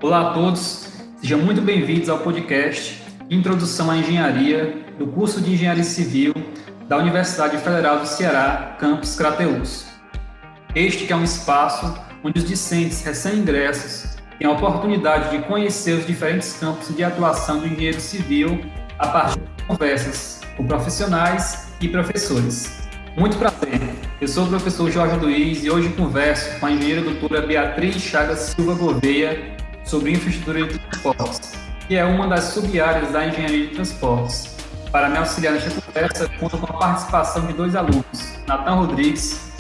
Olá a todos, sejam muito bem-vindos ao podcast Introdução à Engenharia do curso de Engenharia Civil da Universidade Federal do Ceará, campus Crateús. Este que é um espaço onde os discentes recém-ingressos têm a oportunidade de conhecer os diferentes campos de atuação do engenheiro civil a partir de conversas com profissionais e professores. Muito prazer, eu sou o professor Jorge Luiz e hoje converso com a engenheira doutora Beatriz Chagas Silva Gouveia sobre infraestrutura de transportes, que é uma das sub-áreas da engenharia de transportes. Para me auxiliar nesta conversa, conto com a participação de dois alunos, Natan Rodrigues.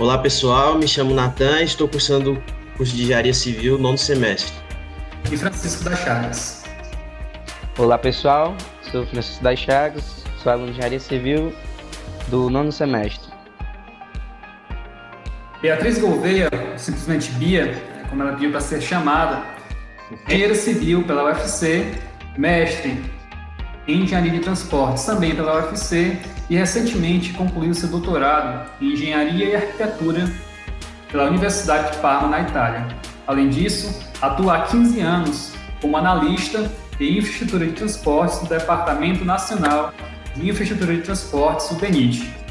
Olá pessoal, me chamo Natan e estou cursando o curso de Engenharia Civil, 9º semestre. E Francisco das Chagas. Olá pessoal, sou Francisco das Chagas, sou aluno de Engenharia Civil do 9º semestre. Beatriz Gouveia, simplesmente Bia, como ela pediu para ser chamada, engenheira civil pela UFC, mestre em engenharia de transportes também pela UFC e recentemente concluiu seu doutorado em engenharia e arquitetura pela Universidade de Parma, na Itália. Além disso, atua há 15 anos como analista em infraestrutura de transportes do Departamento Nacional de Infraestrutura de Transportes, o DENIT.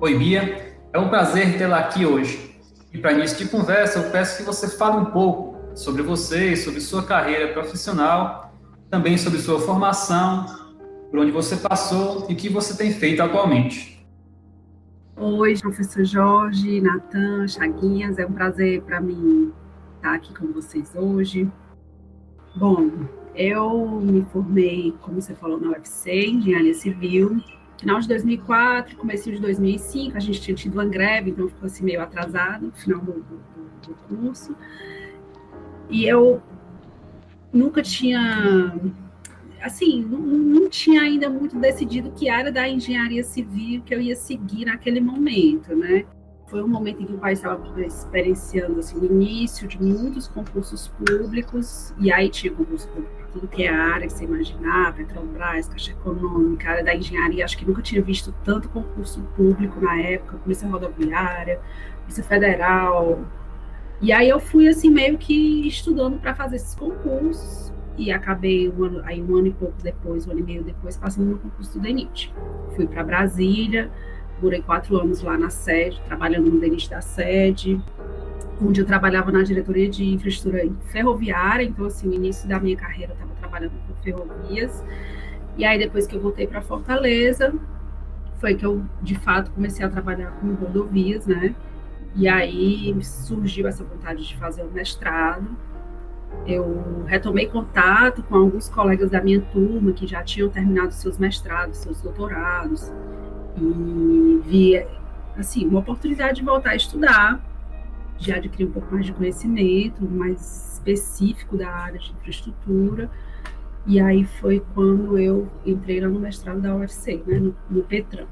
Oi, Bia. É um prazer tê-la aqui hoje. E para início de conversa, eu peço que você fale um pouco sobre você, sobre sua carreira profissional, também sobre sua formação, por onde você passou e o que você tem feito atualmente. Oi, professor Jorge, Natan, Chaguinhas, é um prazer para mim estar aqui com vocês hoje. Bom, eu me formei, como você falou, na UFC, em Engenharia Civil, final de 2004, começo de 2005, a gente tinha tido uma greve, então ficou assim meio atrasado no final do curso. E eu nunca tinha, assim, não tinha ainda muito decidido que área da engenharia civil que eu ia seguir naquele momento, né? Foi um momento em que o país estava experienciando assim, o início de muitos concursos públicos, e aí tinha concurso público para tudo que é área que você imaginar, Petrobras, Caixa Econômica, área da engenharia, acho que nunca tinha visto tanto concurso público na época, Polícia Rodoviária, Polícia Federal, e aí eu fui assim meio que estudando para fazer esses concursos, e acabei um ano e pouco depois, um ano e meio depois, passando no concurso do DENIT. Fui para Brasília, morei 4 anos lá na sede, trabalhando no DENIT da sede, onde eu trabalhava na diretoria de infraestrutura ferroviária, então assim, no início da minha carreira eu estava trabalhando com ferrovias, e aí depois que eu voltei para Fortaleza, foi que eu de fato comecei a trabalhar com rodovias, né, e aí surgiu essa vontade de fazer o mestrado. Eu retomei contato com alguns colegas da minha turma que já tinham terminado seus mestrados, seus doutorados, e vi, assim, uma oportunidade de voltar a estudar, de adquirir um pouco mais de conhecimento, mais específico da área de infraestrutura, e aí foi quando eu entrei no mestrado da UFC, né, no Petram.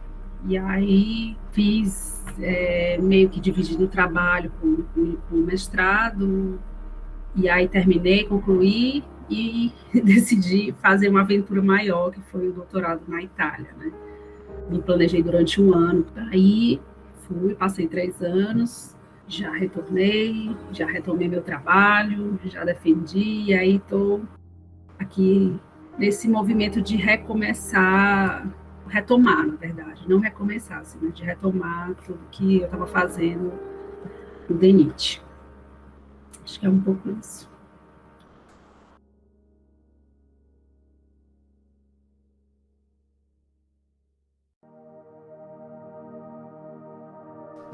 E aí fiz meio que dividindo o trabalho com o mestrado, e aí terminei, concluí e decidi fazer uma aventura maior, que foi o doutorado na Itália, né? Me planejei durante um ano, aí fui, passei 3 anos, já retornei, já retomei meu trabalho, já defendi, e aí estou aqui nesse movimento de recomeçar, retomar, na verdade, não recomeçar, assim, mas de retomar tudo que eu estava fazendo no DENIT. Acho que é um pouco isso.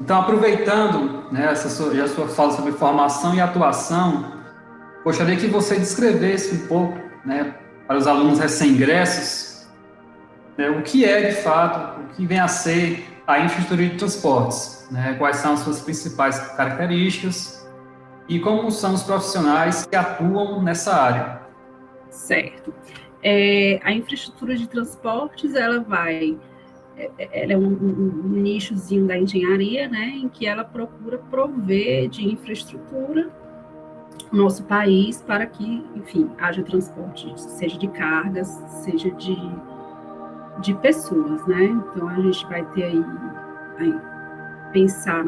Então, aproveitando, né, a sua fala sobre formação e atuação, gostaria que você descrevesse um pouco, né, para os alunos recém-ingressos, né, o que é, de fato, o que vem a ser a infraestrutura de transportes, né, quais são as suas principais características e como são os profissionais que atuam nessa área. Certo. A infraestrutura de transportes, ela é um nichozinho da engenharia, né, em que ela procura prover de infraestrutura o nosso país para que, enfim, haja transporte, seja de cargas, seja de pessoas, né? Então, a gente vai ter aí pensar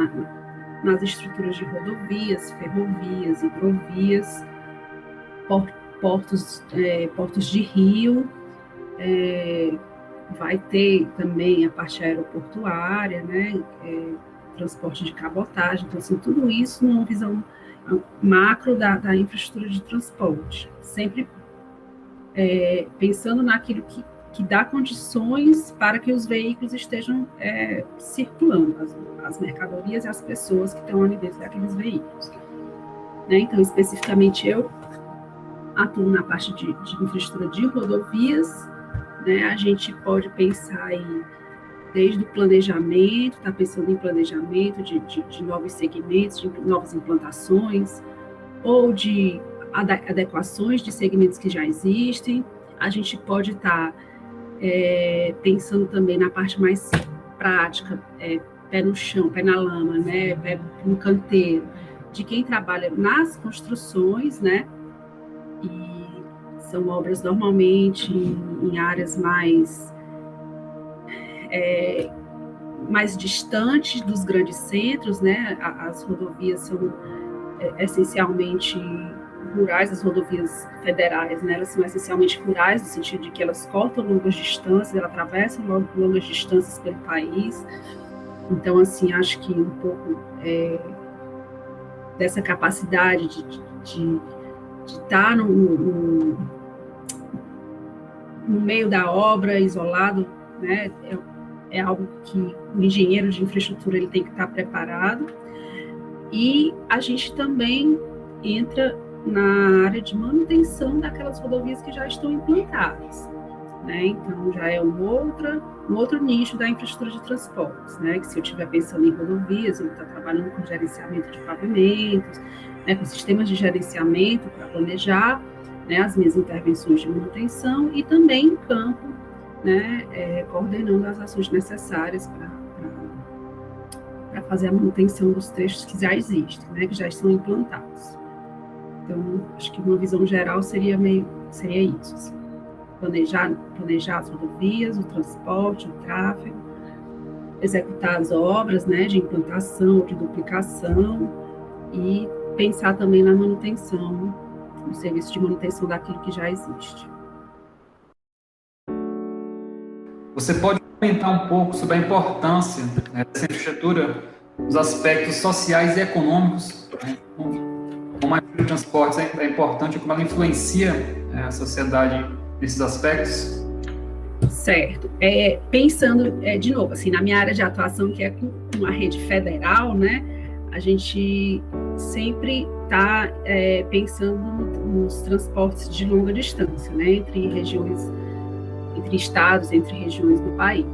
nas estruturas de rodovias, ferrovias, hidrovias, portos de rio, vai ter também a parte aeroportuária, né? Transporte de cabotagem, então, assim, tudo isso numa visão macro da infraestrutura de transporte, sempre pensando naquilo que dá condições para que os veículos estejam circulando, as mercadorias e as pessoas que estão ali dentro daqueles veículos. Né? Então, especificamente, eu atuo na parte de infraestrutura de rodovias, né? A gente pode pensar aí desde o planejamento, está pensando em planejamento de novos segmentos, de novas implantações, ou de adequações de segmentos que já existem. A gente pode estar pensando também na parte mais prática, pé no chão, pé na lama, né, pé no canteiro, de quem trabalha nas construções, né, e são obras normalmente em áreas mais distantes dos grandes centros, né? As rodovias são essencialmente rurais, as rodovias federais, né? Elas são essencialmente rurais, no sentido de que elas cortam longas distâncias, elas atravessam longas distâncias pelo país. Então, assim, acho que um pouco dessa capacidade de estar no meio da obra, isolado, né? É algo que o engenheiro de infraestrutura ele tem que estar preparado. E a gente também entra na área de manutenção daquelas rodovias que já estão implantadas, né? Então, já é um outro nicho da infraestrutura de transportes, né? Que se eu estiver pensando em rodovias, eu estou trabalhando com gerenciamento de pavimentos, né? Com sistemas de gerenciamento para planejar, né? As minhas intervenções de manutenção e também em campo, né, coordenando as ações necessárias para fazer a manutenção dos trechos que já existem, né, que já estão implantados. Então, acho que uma visão geral seria isso, assim, planejar as rodovias, o transporte, o tráfego, executar as obras, né, de implantação, de duplicação e pensar também na manutenção, no serviço de manutenção daquilo que já existe. Você pode comentar um pouco sobre a importância, né, dessa infraestrutura, os aspectos sociais e econômicos, né, como a infraestrutura de transportes é importante, como ela influencia a sociedade nesses aspectos? Certo. Pensando, de novo, assim, na minha área de atuação, que é com a rede federal, né, a gente sempre está pensando nos transportes de longa distância, né, entre regiões, entre estados, entre regiões do país.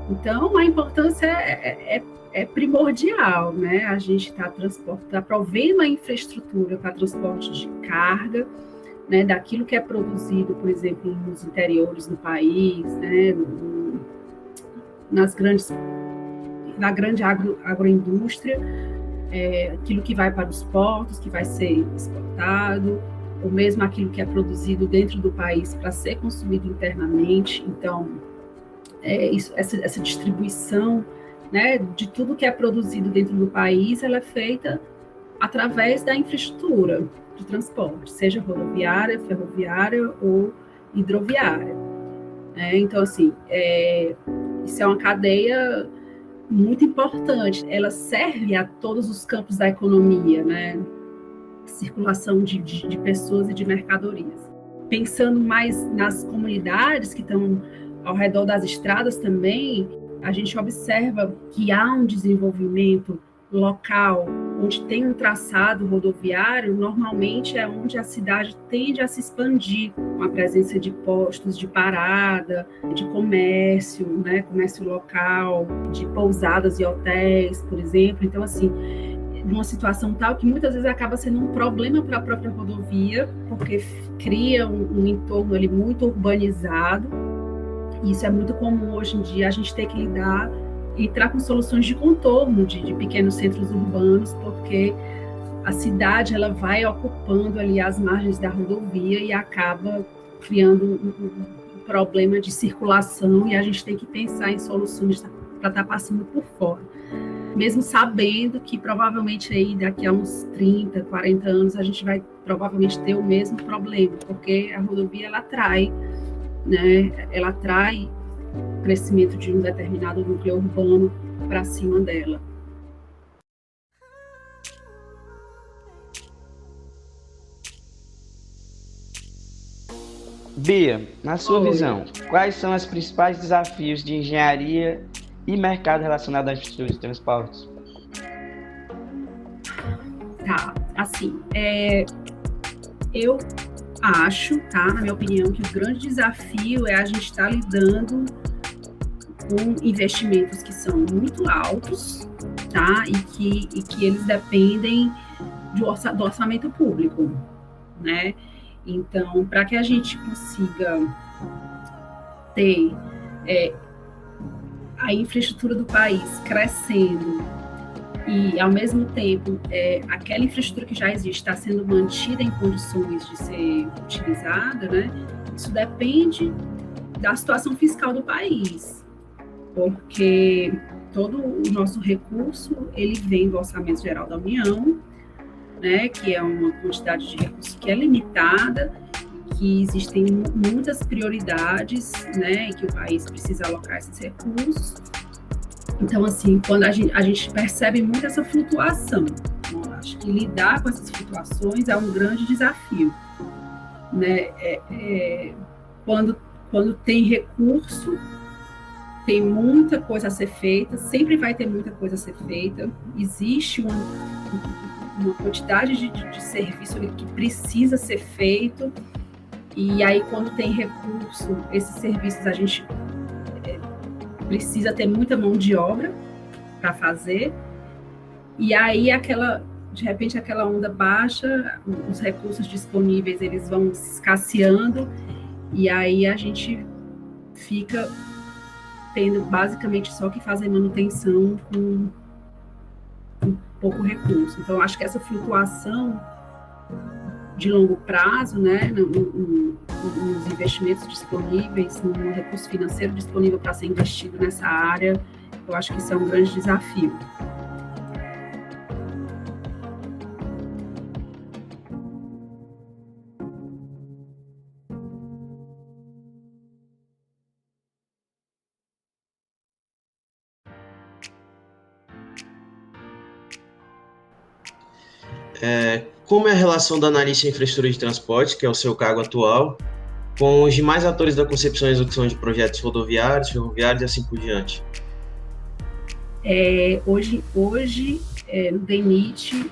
Então, a importância é primordial, né? A gente está provendo a infraestrutura para transporte de carga, né? Daquilo que é produzido, por exemplo, nos interiores do país, né? Na grande agroindústria, aquilo que vai para os portos, que vai ser exportado, ou mesmo aquilo que é produzido dentro do país para ser consumido internamente. Então, essa distribuição, né, de tudo que é produzido dentro do país, ela é feita através da infraestrutura de transporte, seja rodoviária, ferroviária ou hidroviária. Então, assim, isso é uma cadeia muito importante. Ela serve a todos os campos da economia, né? Circulação de pessoas e de mercadorias. Pensando mais nas comunidades que estão ao redor das estradas também, a gente observa que há um desenvolvimento local, onde tem um traçado rodoviário, normalmente é onde a cidade tende a se expandir, com a presença de postos de parada, de comércio, né, comércio local, de pousadas e hotéis, por exemplo. Então, assim, numa situação tal que muitas vezes acaba sendo um problema para a própria rodovia, porque cria um entorno ali muito urbanizado. E isso é muito comum hoje em dia, a gente ter que entrar com soluções de contorno de pequenos centros urbanos, porque a cidade ela vai ocupando ali as margens da rodovia e acaba criando um problema de circulação, e a gente tem que pensar em soluções para estar passando por fora. Mesmo sabendo que provavelmente aí daqui a uns 30, 40 anos a gente vai provavelmente ter o mesmo problema, porque a rodovia ela atrai, né? Ela atrai o crescimento de um determinado núcleo urbano para cima dela. Bia, na sua visão, quais são os principais desafios de engenharia e mercado relacionado à infraestrutura de transportes? Tá, assim, eu acho, tá, na minha opinião, que o grande desafio é a gente estar lidando com investimentos que são muito altos, tá, e que eles dependem do orçamento público, né? Então, para que a gente consiga ter a infraestrutura do país crescendo e, ao mesmo tempo, aquela infraestrutura que já existe está sendo mantida em condições de ser utilizada, né? Isso depende da situação fiscal do país, porque todo o nosso recurso ele vem do Orçamento Geral da União, né, que é uma quantidade de recursos que é limitada, que existem muitas prioridades, né, e que o país precisa alocar esses recursos. Então, assim, quando a gente percebe muito essa flutuação, eu acho que lidar com essas flutuações é um grande desafio, né? Quando tem recurso, tem muita coisa a ser feita, sempre vai ter muita coisa a ser feita, existe uma quantidade de serviço que precisa ser feito, e aí quando tem recurso, esses serviços a gente precisa ter muita mão de obra para fazer, e aí de repente aquela onda baixa, os recursos disponíveis eles vão se escasseando, e aí a gente fica tendo basicamente só que fazer manutenção com pouco recurso. Então, acho que essa flutuação de longo prazo, né, nos investimentos disponíveis, no recurso financeiro disponível para ser investido nessa área, eu acho que isso é um grande desafio. Como é a relação da analista em infraestrutura de transporte, que é o seu cargo atual, com os demais atores da concepção e execução de projetos rodoviários, ferroviários e assim por diante? Hoje no DENIT,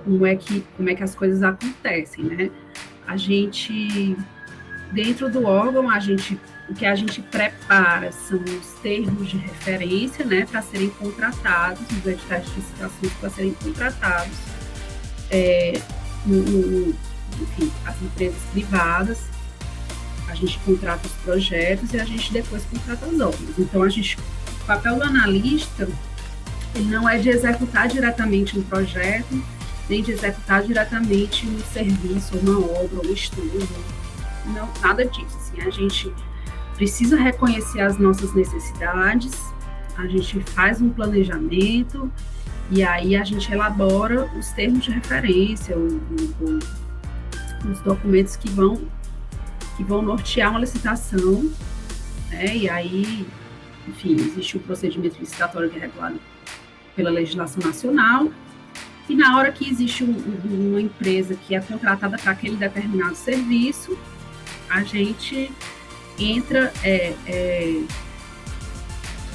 como é que as coisas acontecem, né? A gente, dentro do órgão, o que a gente prepara são os termos de referência, né, para serem contratados, os editais de licitações para serem contratados, enfim, as empresas privadas. A gente contrata os projetos e a gente depois contrata as obras. Então, o papel do analista, ele não é de executar diretamente um projeto, nem de executar diretamente um serviço, uma obra, um estudo, não, nada disso. Assim, a gente precisa reconhecer as nossas necessidades, a gente faz um planejamento e aí a gente elabora os termos de referência, os documentos que vão nortear uma licitação, né? E aí, enfim, existe um procedimento licitatório que é regulado pela legislação nacional, e na hora que existe uma empresa que é contratada para aquele determinado serviço, a gente entra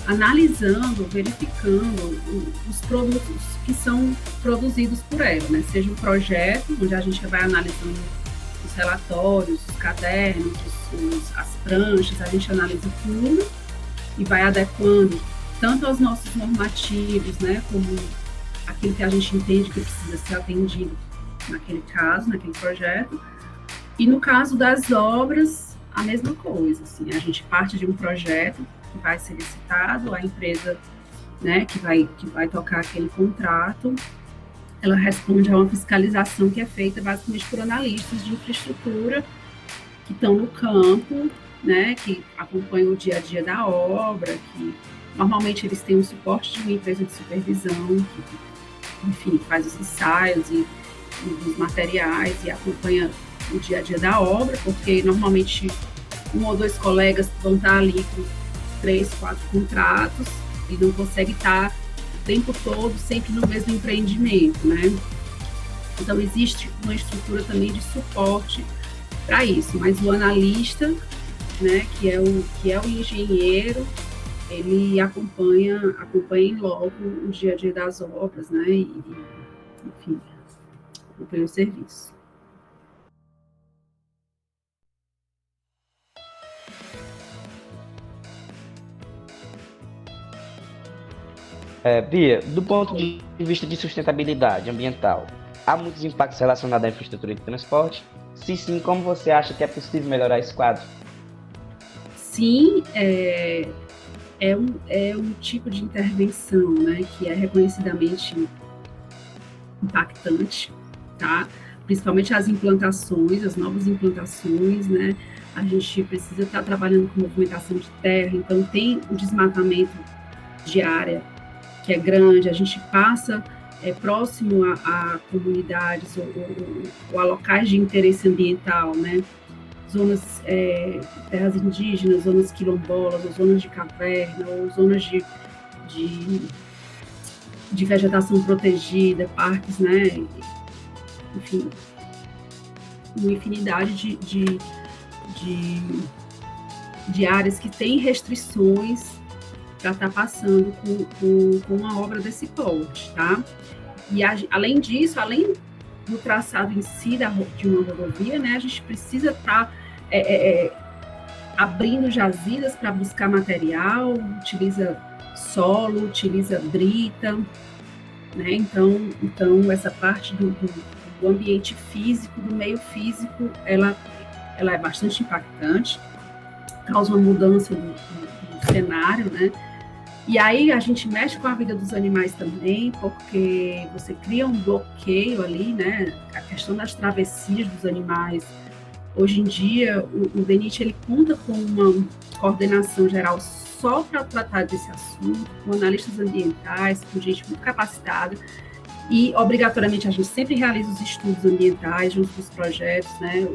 analisando, verificando os produtos que são produzidos por ela, né? Seja um projeto, onde a gente vai analisando os relatórios, os cadernos, as pranchas, a gente analisa tudo e vai adequando tanto aos nossos normativos, né, como aquilo que a gente entende que precisa ser atendido naquele caso, naquele projeto. E no caso das obras, a mesma coisa, assim, a gente parte de um projeto que vai ser licitado, a empresa, né, que vai tocar aquele contrato, ela responde a uma fiscalização que é feita basicamente por analistas de infraestrutura que estão no campo, né, que acompanham o dia a dia da obra, que normalmente eles têm um suporte de uma empresa de supervisão, que, enfim, faz os ensaios e dos materiais e acompanha o dia a dia da obra, porque normalmente 1 ou 2 colegas vão estar ali com 3, 4 contratos e não consegue estar o tempo todo sempre no mesmo empreendimento, né? Então existe uma estrutura também de suporte para isso, mas o analista, né, que é o engenheiro, ele acompanha em loco o dia a dia das obras, né? E, enfim, acompanha o serviço. Bia, do ponto de vista de sustentabilidade ambiental, há muitos impactos relacionados à infraestrutura de transporte? Se sim, como você acha que é possível melhorar esse quadro? Sim, é um tipo de intervenção, né, que é reconhecidamente impactante, tá? Principalmente as implantações, as novas implantações, né? A gente precisa estar trabalhando com movimentação de terra, então tem o desmatamento de área que é grande, a gente passa próximo a comunidades ou a locais de interesse ambiental, né? Zonas, terras indígenas, zonas quilombolas, ou zonas de caverna, ou zonas de vegetação protegida, parques, né? Enfim, uma infinidade de áreas que têm restrições para estar passando com uma obra desse porte, tá? E além disso, além do traçado em si de uma rodovia, né, a gente precisa estar abrindo jazidas para buscar material, utiliza solo, utiliza brita, né? Então essa parte do ambiente físico, do meio físico, ela é bastante impactante, causa uma mudança do cenário, né? E aí a gente mexe com a vida dos animais também, porque você cria um bloqueio ali, né? A questão das travessias dos animais. Hoje em dia, o DENIT ele conta com uma coordenação geral só para tratar desse assunto, com analistas ambientais, com gente muito capacitada, e obrigatoriamente a gente sempre realiza os estudos ambientais junto com os projetos, né?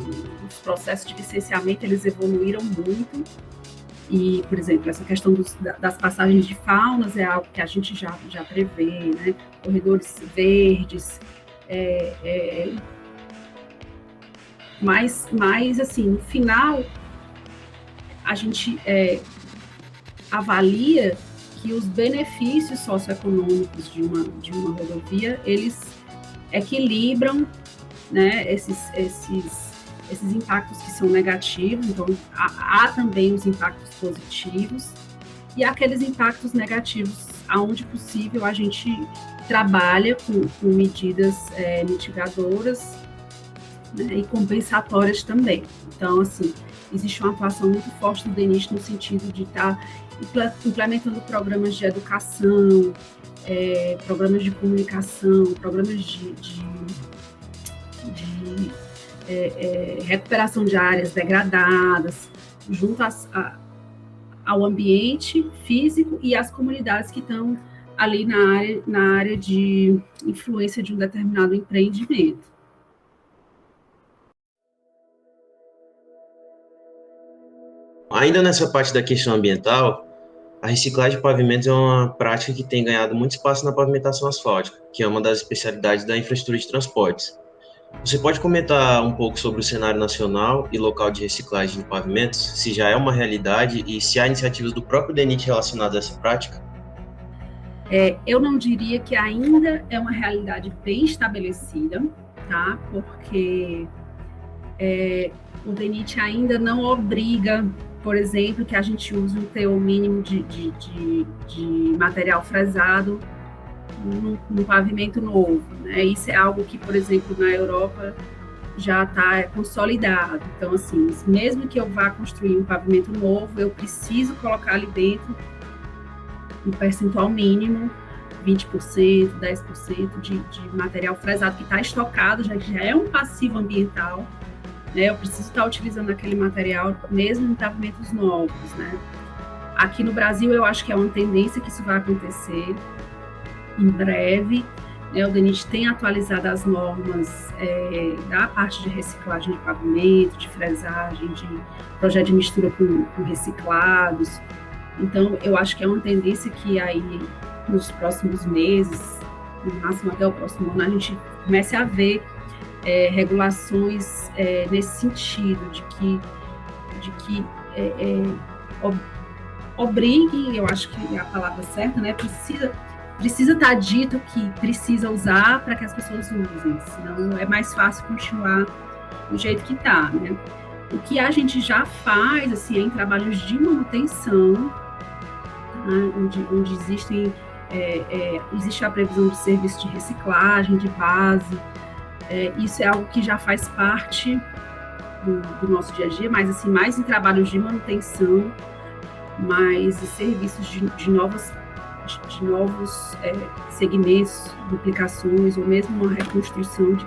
Os processos de licenciamento, eles evoluíram muito. E, por exemplo, essa questão das passagens de faunas é algo que a gente já prevê, né? Corredores verdes, mas assim, no final, a gente avalia que os benefícios socioeconômicos de uma rodovia, eles equilibram, né, esses impactos que são negativos. Então há também os impactos positivos e aqueles impactos negativos, aonde possível a gente trabalha com medidas mitigadoras, né, e compensatórias também. Então, assim, existe uma atuação muito forte do DENIT no sentido de estar implementando programas de educação, programas de comunicação, programas de recuperação de áreas degradadas, junto ao ambiente físico e às comunidades que estão ali na área de influência de um determinado empreendimento. Ainda nessa parte da questão ambiental, a reciclagem de pavimentos é uma prática que tem ganhado muito espaço na pavimentação asfáltica, que é uma das especialidades da infraestrutura de transportes. Você pode comentar um pouco sobre o cenário nacional e local de reciclagem de pavimentos, se já é uma realidade e se há iniciativas do próprio DENIT relacionadas a essa prática? Eu não diria que ainda é uma realidade bem estabelecida, tá? Porque o DENIT ainda não obriga, por exemplo, que a gente use um teor mínimo de material fresado no pavimento novo, né? Isso é algo que, por exemplo, na Europa já está consolidado. Então, assim, mesmo que eu vá construir um pavimento novo, eu preciso colocar ali dentro um percentual mínimo 20%, 10% de material fresado que está estocado, já é um passivo ambiental, né? Eu preciso estar utilizando aquele material mesmo em pavimentos novos, né? Aqui no Brasil, eu acho que é uma tendência que isso vai acontecer em breve, né? O DENIT tem atualizado as normas da parte de reciclagem de pavimento, de fresagem, de projeto de mistura com reciclados. Então, eu acho que é uma tendência que aí, nos próximos meses, no máximo até o próximo ano, a gente comece a ver regulações nesse sentido, de que obrigue, eu acho que é a palavra certa, né? Precisa estar dito que precisa usar para que as pessoas usem, senão é mais fácil continuar do jeito que está, né? O que a gente já faz, assim, em trabalhos de manutenção, tá? onde existe a previsão de serviço de reciclagem, de base, isso é algo que já faz parte do nosso dia a dia, mas assim, mais em trabalhos de manutenção, mais em serviços de novos segmentos, duplicações, ou mesmo uma reconstrução de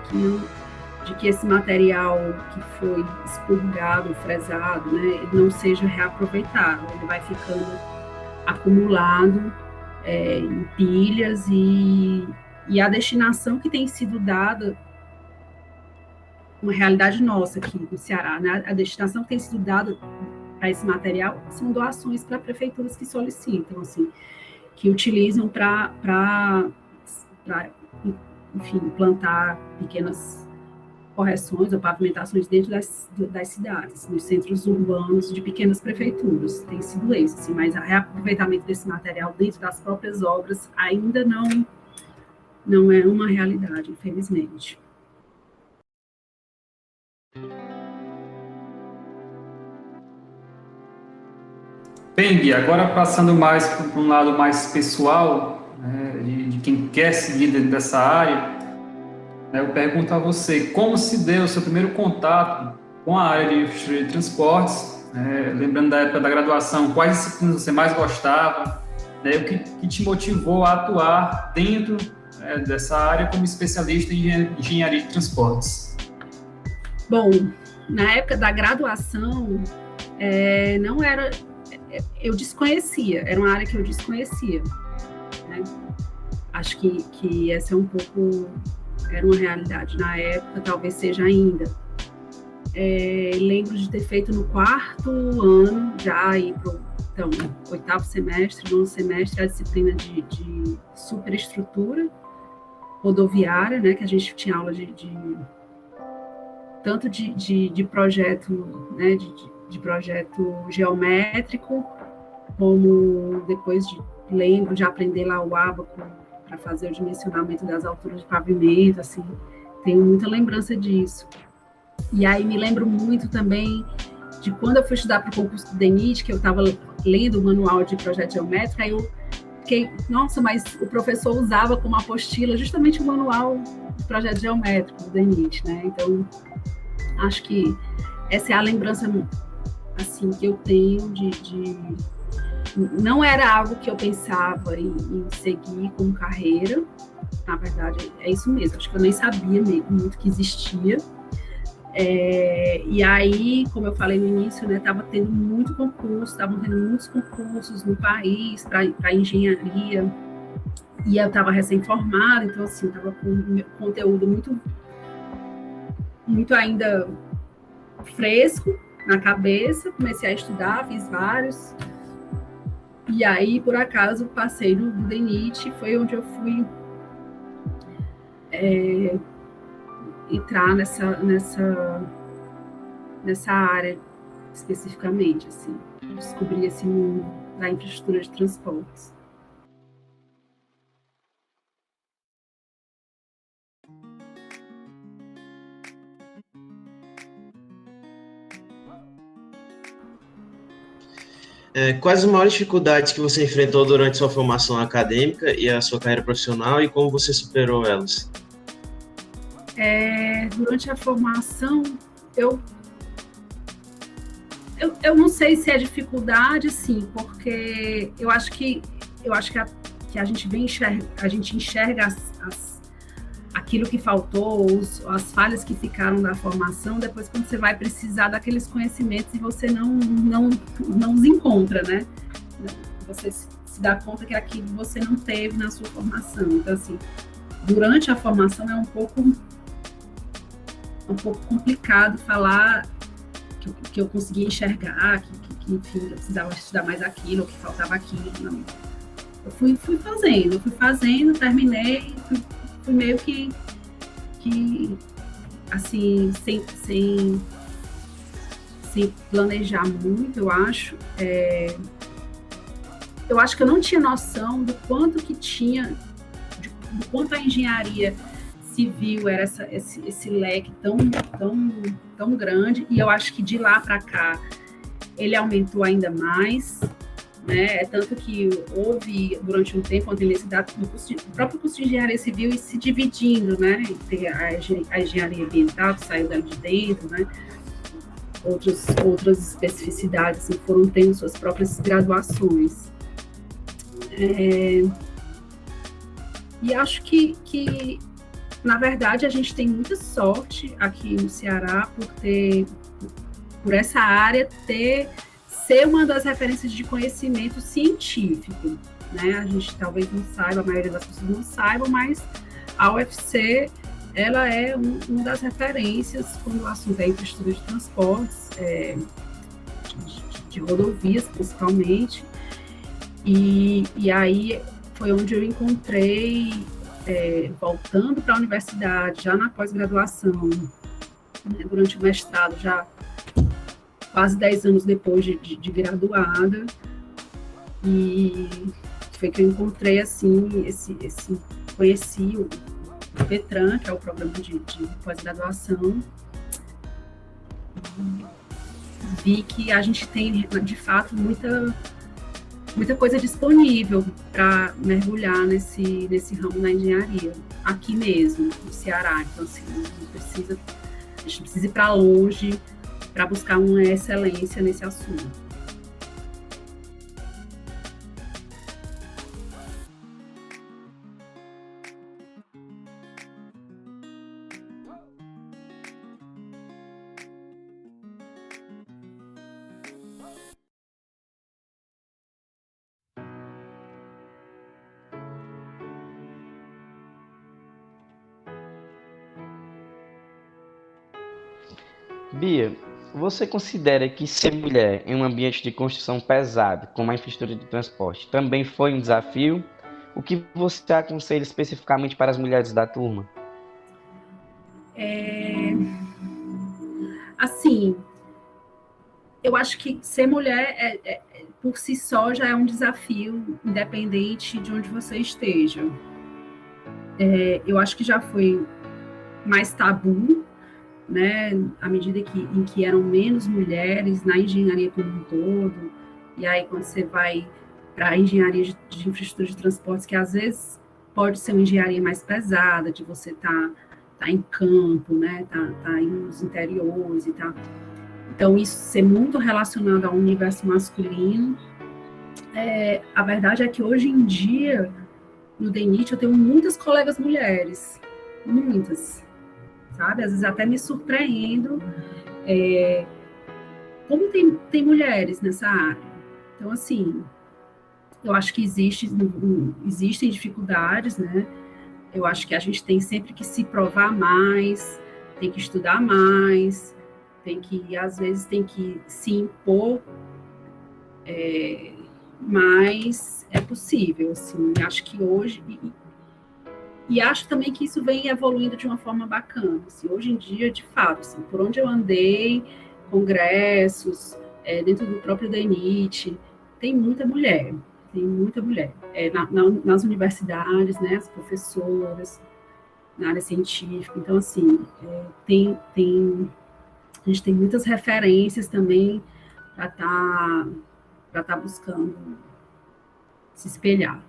que esse material que foi expurgado, fresado, né, ele não seja reaproveitado, ele vai ficando acumulado em pilhas e a destinação que tem sido dada, uma realidade nossa aqui no Ceará, né, a destinação que tem sido dada para esse material são doações para prefeituras que solicitam, assim, que utilizam para enfim, plantar pequenas correções ou pavimentações dentro das cidades, nos centros urbanos de pequenas prefeituras. Tem sido esse, assim, mas o reaproveitamento desse material dentro das próprias obras ainda não é uma realidade, infelizmente. Bem, Gui, agora passando mais para um lado mais pessoal, né, de quem quer seguir dentro dessa área, né, eu pergunto a você, como se deu o seu primeiro contato com a área de infraestrutura de transportes, né, lembrando da época da graduação, quais disciplinas você mais gostava, né, o que te motivou a atuar dentro dessa área como especialista em engenharia de transportes? Bom, na época da graduação, não era... Eu desconhecia, era uma área que eu desconhecia, né? Acho que essa é um pouco, era uma realidade na época, talvez seja ainda. Lembro de ter feito no 4º ano, já ir para o 8º semestre, 9º semestre, a disciplina de superestrutura rodoviária, né, que a gente tinha aula tanto de projeto, né, de projeto geométrico, como depois lembro de aprender lá o ábaco para fazer o dimensionamento das alturas de pavimento, assim, tenho muita lembrança disso. E aí me lembro muito também de quando eu fui estudar para o concurso do DENIT, que eu estava lendo o manual de projeto geométrico, aí eu fiquei, nossa, mas o professor usava como apostila justamente o manual de projeto geométrico do DENIT, né? Então, acho que essa é a lembrança assim, que eu tenho não era algo que eu pensava em seguir como carreira, na verdade, é isso mesmo, acho que eu nem sabia muito que existia, e aí, como eu falei no início, né, estavam tendo muitos concursos no país para engenharia, e eu estava recém-formada, então, assim, estava com um conteúdo muito ainda fresco na cabeça, comecei a estudar, fiz vários, e aí, por acaso, passei no DENIT, foi onde eu fui entrar nessa área especificamente, assim, descobri esse mundo da infraestrutura de transportes. Quais as maiores dificuldades que você enfrentou durante sua formação acadêmica e a sua carreira profissional e como você superou elas? Durante a formação, eu não sei se é dificuldade, sim, porque eu acho que que a gente enxerga aquilo que faltou, as falhas que ficaram da formação, depois quando você vai precisar daqueles conhecimentos e você não os encontra, né? Você se dá conta que aquilo você não teve na sua formação. Então, assim, durante a formação é um pouco complicado falar que eu conseguia enxergar, que enfim, eu precisava estudar mais aquilo, ou que faltava aquilo, não. Eu fui fazendo, terminei, fui meio que assim, sem planejar muito, eu acho. Eu acho que eu não tinha noção do quanto que tinha, do quanto a engenharia civil era esse leque tão grande, e eu acho que de lá para cá ele aumentou ainda mais, né? É tanto que houve, durante um tempo, a necessidade do próprio curso de engenharia civil ir se dividindo, né? Tem a engenharia ambiental, que saiu dali de dentro, né? Outras especificidades assim, foram tendo suas próprias graduações. E acho que, na verdade, a gente tem muita sorte aqui no Ceará por essa área ser uma das referências de conhecimento científico, né? A gente talvez não saiba, a maioria das pessoas não saibam, mas a UFC, ela é uma das referências quando o assunto é infraestrutura de transportes, de rodovias, principalmente. E aí foi onde eu encontrei, voltando para a universidade, já na pós-graduação, né, durante o mestrado, já quase 10 anos depois de graduada, e foi que eu encontrei, assim, conheci o PETRAN, que é o programa de pós-graduação, vi que a gente tem, de fato, muita coisa disponível para mergulhar nesse ramo da engenharia, aqui mesmo, no Ceará. Então, assim, a gente precisa ir para longe para buscar uma excelência nesse assunto. Bia, você considera que ser mulher em um ambiente de construção pesado, como a infraestrutura de transporte, também foi um desafio? O que você aconselha especificamente para as mulheres da turma? Assim, eu acho que ser mulher por si só já é um desafio, independente de onde você esteja. Eu acho que já foi mais tabu, né, à medida em que eram menos mulheres na engenharia como um todo, e aí quando você vai para a engenharia de infraestrutura de transportes, que às vezes pode ser uma engenharia mais pesada, de você tá em campo, né, tá nos interiores e tal. Então, isso ser muito relacionado ao universo masculino. A verdade é que hoje em dia, no DENIT, eu tenho muitas colegas mulheres, muitas, sabe? Às vezes até me surpreendo como tem mulheres nessa área. Então, assim, eu acho que existem dificuldades, né? Eu acho que a gente tem sempre que se provar mais, tem que estudar mais, às vezes tem que se impor, mas é possível, assim. Acho que hoje... E acho também que isso vem evoluindo de uma forma bacana. Assim, hoje em dia, de fato, assim, por onde eu andei, congressos, dentro do próprio DENIT, tem muita mulher. Nas universidades, né, as professoras, na área científica. Então, assim, a gente tem muitas referências também para tá buscando se espelhar.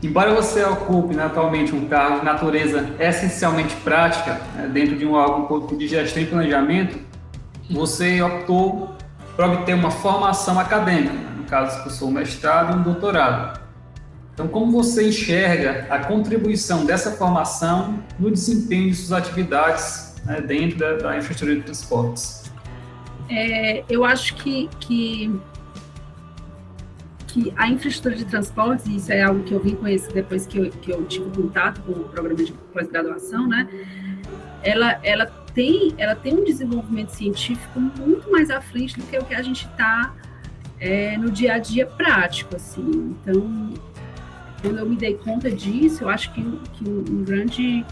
Embora você ocupe, né, atualmente um cargo de natureza essencialmente prática, dentro de um órgão público de gestão e planejamento, você optou por obter uma formação acadêmica, né? No caso, cursou um mestrado e um doutorado. Então, como você enxerga a contribuição dessa formação no desempenho de suas atividades, né, dentro da infraestrutura de transportes? Eu acho que a infraestrutura de transportes, e isso é algo que eu vim conhecer depois que eu tive contato com o programa de pós-graduação, né? Ela tem um desenvolvimento científico muito mais à frente do que o que a gente está no dia a dia prático, assim. Então, quando eu me dei conta disso, eu acho que um grande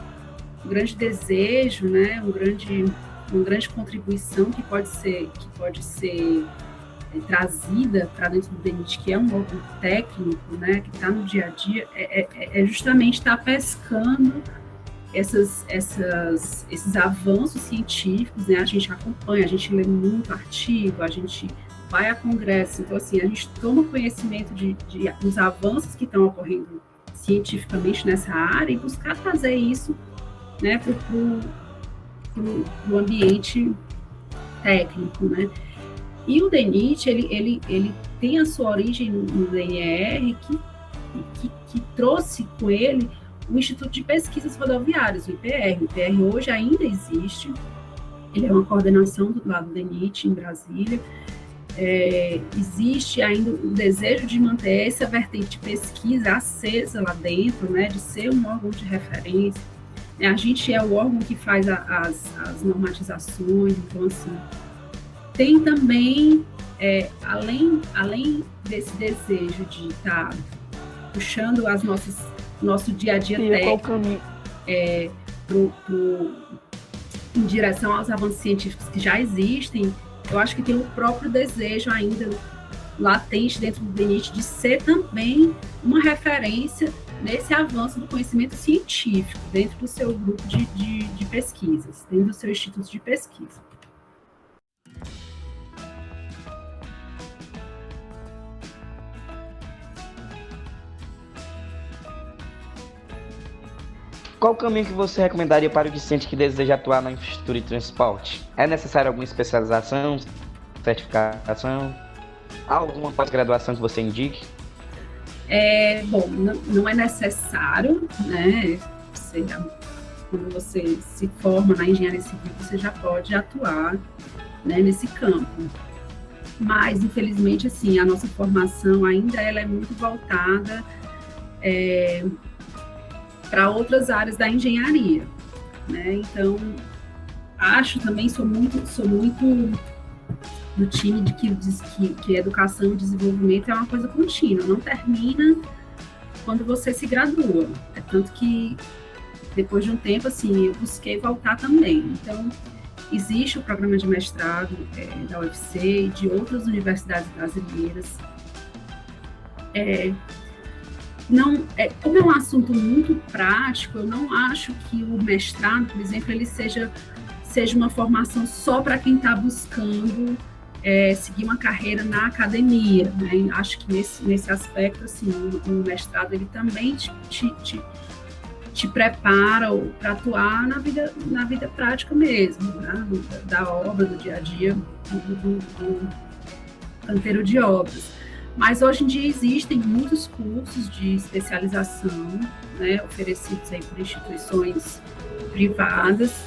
desejo, né? Uma grande contribuição que pode ser trazida para dentro do DENIT, que é um órgão técnico, né, que está no dia a dia, é justamente estar pescando esses avanços científicos, né? A gente acompanha, a gente lê muito artigo, a gente vai a congresso, então assim, a gente toma conhecimento dos avanços que estão ocorrendo cientificamente nessa área e buscar trazer isso, né, para o ambiente técnico, né? E o DENIT, ele tem a sua origem no DNR, que trouxe com ele o Instituto de Pesquisas Rodoviárias, o IPR. O IPR hoje ainda existe, ele é uma coordenação do lado do DENIT em Brasília. Existe ainda o desejo de manter essa vertente de pesquisa acesa lá dentro, né, de ser um órgão de referência. A gente é o órgão que faz as normatizações, então assim, tem também, além desse desejo de estar puxando nosso dia a dia técnico em direção aos avanços científicos que já existem, eu acho que tem o próprio desejo ainda latente dentro do DENIT de ser também uma referência nesse avanço do conhecimento científico dentro do seu grupo de pesquisas, dentro do seu instituto de pesquisa. Qual o caminho que você recomendaria para o discente que deseja atuar na infraestrutura de transporte? É necessário alguma especialização, certificação? Há alguma pós-graduação que você indique? Bom, não é necessário, né? Quando você se forma na engenharia civil, você já pode atuar, né, nesse campo. Mas, infelizmente, assim, a nossa formação ainda ela é muito voltada para outras áreas da engenharia, né? Então, sou muito do time de que diz que educação e desenvolvimento é uma coisa contínua, não termina quando você se gradua. É tanto que, depois de um tempo, assim, eu busquei voltar também. Então, existe o programa de mestrado da UFC e de outras universidades brasileiras. Como é um assunto muito prático, eu não acho que o mestrado, por exemplo, ele seja uma formação só para quem está buscando seguir uma carreira na academia, né? Acho que nesse aspecto, assim, o mestrado ele também te prepara para atuar na vida prática mesmo, né? Da obra, do dia a dia, do canteiro de obras. Mas hoje em dia existem muitos cursos de especialização, né, oferecidos aí por instituições privadas.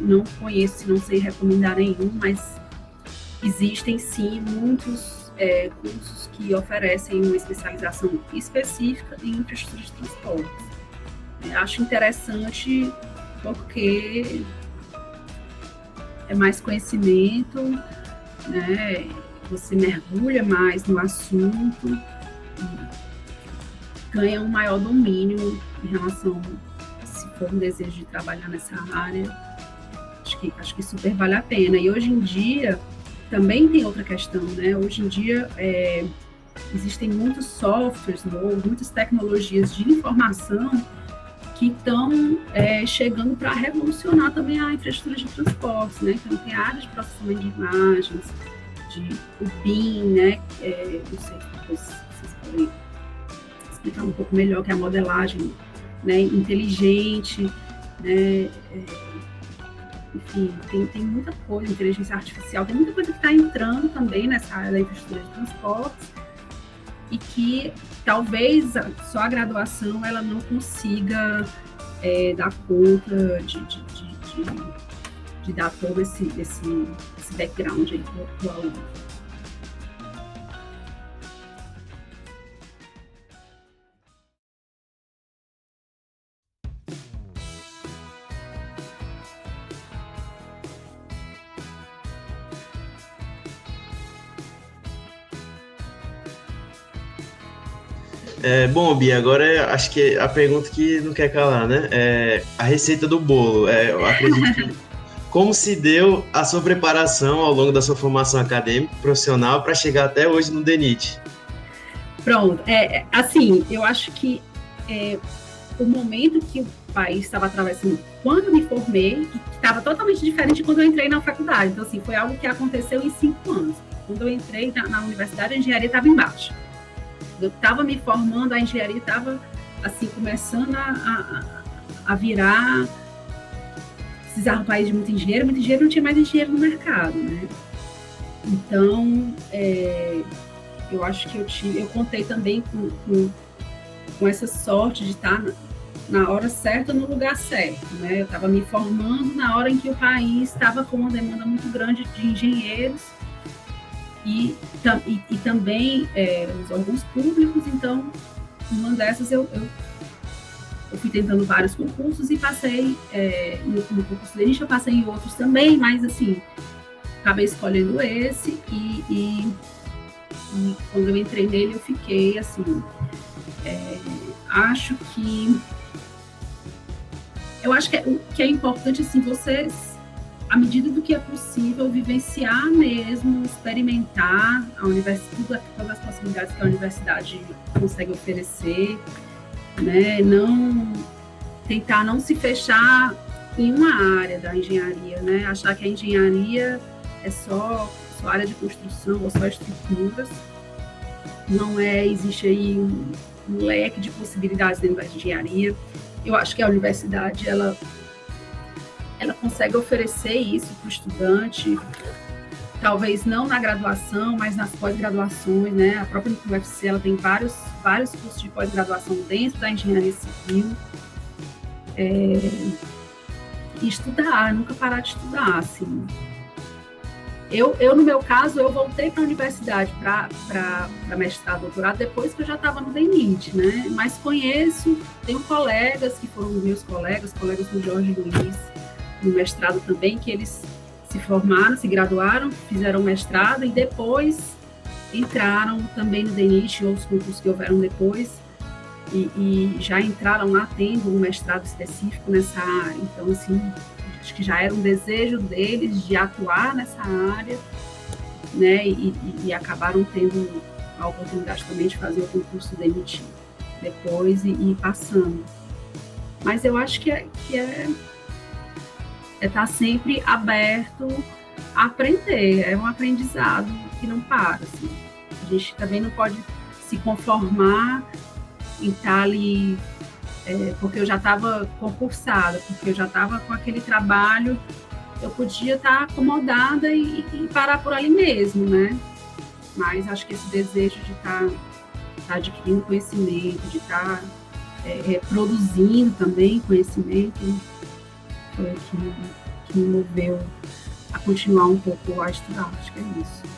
Não conheço, não sei recomendar nenhum, mas existem sim muitos cursos que oferecem uma especialização específica em infraestrutura de transportes. Acho interessante porque é mais conhecimento, né? Você mergulha mais no assunto e ganha um maior domínio em relação, se for um desejo de trabalhar nessa área, acho que super vale a pena. E hoje em dia, também tem outra questão, né? Hoje em dia, existem muitos softwares novos, muitas tecnologias de informação que estão chegando para revolucionar também a infraestrutura de transportes, né? Então, tem a área de processamento de imagens, o BIM, né? Não sei se depois vocês podem explicar um pouco melhor, que é a modelagem, né, inteligente, né, enfim, tem muita coisa, inteligência artificial, tem muita coisa que está entrando também nessa área da infraestrutura de transportes e que talvez só a graduação ela não consiga dar conta de dar todo esse background aí para o aluno. Bom, Bia, agora acho que a pergunta que não quer calar, né? A receita do bolo. Eu acredito que como se deu a sua preparação ao longo da sua formação acadêmica, profissional, para chegar até hoje no DENIT? Pronto, assim, eu acho que o momento que o país estava atravessando, quando eu me formei, estava totalmente diferente de quando eu entrei na faculdade. Então, assim, foi algo que aconteceu em 5 anos. Quando eu entrei na universidade, a engenharia estava embaixo. Eu estava me formando, a engenharia estava assim, começando a virar, precisava um país de muito engenheiro não tinha mais engenheiro no mercado, né? Então, eu acho que eu contei também com essa sorte de estar na hora certa, no lugar certo, né? Eu estava me formando na hora em que o país estava com uma demanda muito grande de engenheiros, e também os órgãos públicos. Então, uma dessas eu fui tentando vários concursos e passei no concurso DENIT, eu passei em outros também, mas assim, acabei escolhendo esse e quando eu entrei nele eu fiquei assim, acho que é importante assim, vocês, à medida do que é possível, vivenciar mesmo, experimentar todas as possibilidades que a universidade consegue oferecer, né? Tentar não se fechar em uma área da engenharia, né? Achar que a engenharia é só área de construção ou só estruturas. Não existe aí um leque de possibilidades dentro da engenharia. Eu acho que a universidade, ela consegue oferecer isso para o estudante, talvez não na graduação, mas nas pós-graduações, né? A própria UFC, ela tem vários cursos de pós-graduação dentro da engenharia civil. E estudar, nunca parar de estudar, assim. Eu no meu caso, eu voltei para a universidade para mestrado, doutorado, depois que eu já estava no DENIT, né? Mas tenho colegas que foram meus colegas do Jorge Luiz, no mestrado também, que eles se formaram, se graduaram, fizeram mestrado e depois entraram também no DENIT e outros concursos que houveram depois e já entraram lá tendo um mestrado específico nessa área. Então, assim, acho que já era um desejo deles de atuar nessa área, né, e acabaram tendo a oportunidade também de fazer o concurso DENIT depois e passando. Mas eu acho que é estar sempre aberto a aprender, é um aprendizado que não para, assim. A gente também não pode se conformar em estar ali, porque eu já estava concursada, porque eu já estava com aquele trabalho, eu podia estar acomodada e parar por ali mesmo, né? Mas acho que esse desejo de estar adquirindo conhecimento, de estar produzindo também conhecimento, foi o que me moveu a continuar um pouco a estudar, acho que é isso.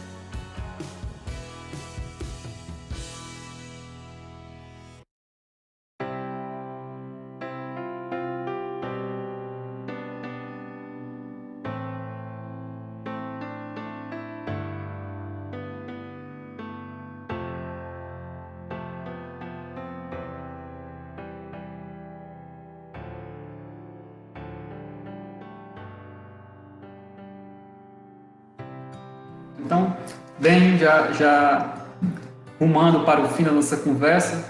Então, bem, já rumando para o fim da nossa conversa,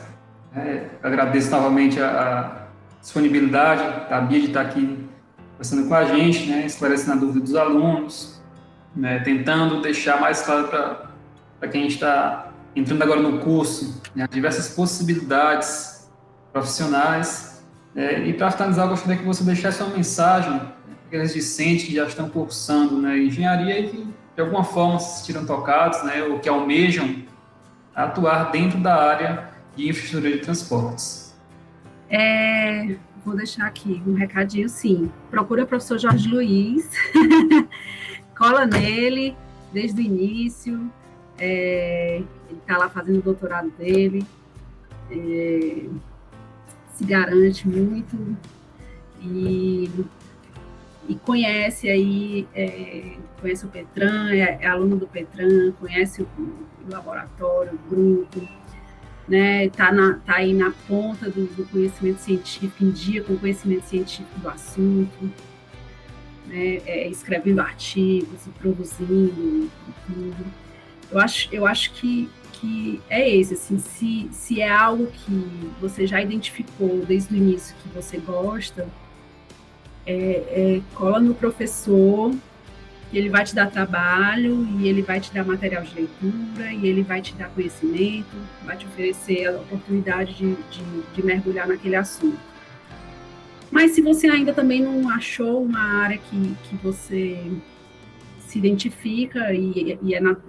agradeço novamente a disponibilidade da Bia de estar aqui conversando com a gente, né, esclarecendo a dúvida dos alunos, né, tentando deixar mais claro para quem está entrando agora no curso, né, diversas possibilidades profissionais. E para finalizar, eu gostaria que você deixasse uma mensagem para aqueles discentes que já estão cursando, né, engenharia e que, de alguma forma, se sentiram tocados, né, ou que almejam atuar dentro da área de infraestrutura de transportes. Vou deixar aqui um recadinho, sim. Procura o professor Jorge Luiz, cola nele desde o início, ele está lá fazendo o doutorado dele, se garante muito e conhece aí, conhece o Petran, é aluno do Petran, conhece o laboratório, o grupo, né? Tá aí na ponta do conhecimento científico, em dia com o conhecimento científico do assunto, né? Escrevendo artigos e produzindo tudo. Eu acho que é esse, assim, se é algo que você já identificou desde o início que você gosta, cola no professor, que ele vai te dar trabalho, e ele vai te dar material de leitura, e ele vai te dar conhecimento, vai te oferecer a oportunidade de mergulhar naquele assunto. Mas se você ainda também não achou uma área que você se identifica, e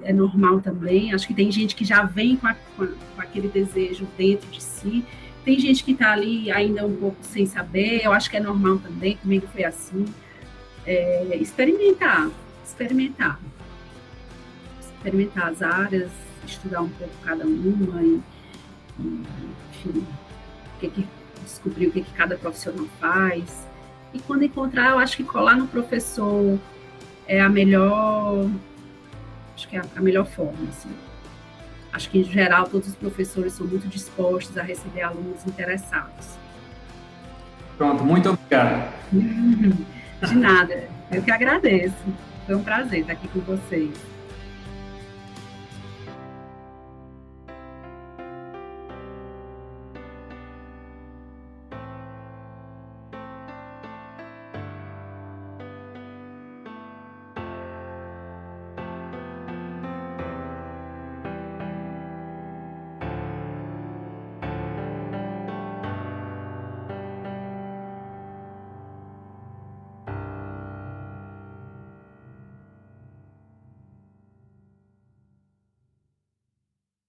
é normal também, acho que tem gente que já vem com aquele desejo dentro de si, tem gente que está ali ainda um pouco sem saber, eu acho que é normal também, comigo foi assim. Experimentar as áreas, estudar um pouco cada uma e enfim, descobrir o que cada profissional faz. E quando encontrar, eu acho que colar no professor é a melhor forma, assim. Acho que, em geral, todos os professores são muito dispostos a receber alunos interessados. Pronto, muito obrigado. De nada, eu que agradeço. Foi um prazer estar aqui com vocês.